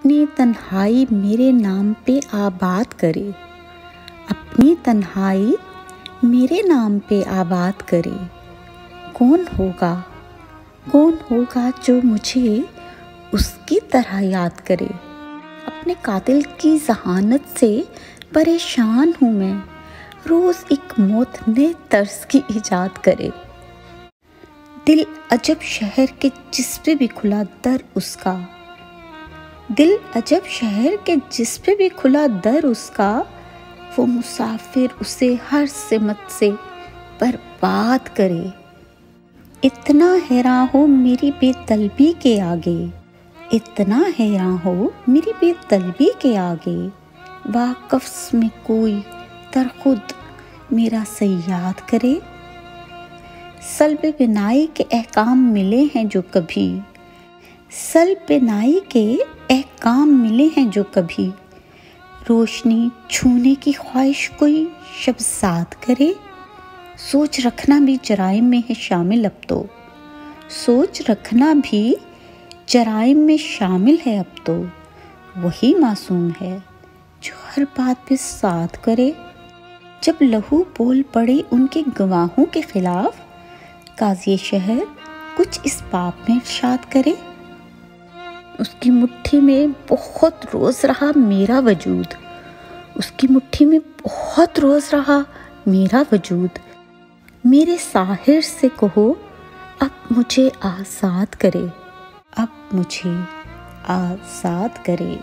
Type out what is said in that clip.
اپنی تنہائی میرے نام پہ آباد کرے، اپنی تنہائی میرے نام پہ آباد کرے۔ کون ہوگا جو مجھے اس کی طرح یاد کرے؟ اپنے قاتل کی ذہانت سے پریشان ہوں میں، روز ایک موت نئے طرز کی ایجاد کرے۔ دل عجب شہر کے جس پہ بھی کھلا در اس کا، دل عجب شہر کے جس پہ بھی کھلا در اس کا، وہ مسافر اسے ہر سمت سے برباد کرے۔ اتنا حیراں ہو میری بے طلبی کے آگے، اتنا حیراں ہو میری بے طلبی کے آگے، واقف میں کوئی در خود میرا صیاد کرے۔ سلب بینائی کے احکام ملے ہیں جو کبھی، سلب بینائی کے احکام ملے ہیں جو کبھی، روشنی چھونے کی خواہش کوئی شبزاد کرے۔ سوچ رکھنا بھی جرائم میں ہے شامل اب تو، سوچ رکھنا بھی جرائم میں شامل ہے اب تو، وہی معصوم ہے جو ہر بات پہ ساتھ کرے۔ جب لہو بول پڑے ان کے گواہوں کے خلاف، قاضی شہر کچھ اس باب میں ارشاد کرے۔ اس کی مٹھی میں بہت روز رہا میرا وجود، اس کی مٹھی میں بہت روز رہا میرا وجود، میرے ساحر سے کہو اب مجھے آزاد کرے، اب مجھے آزاد کرے۔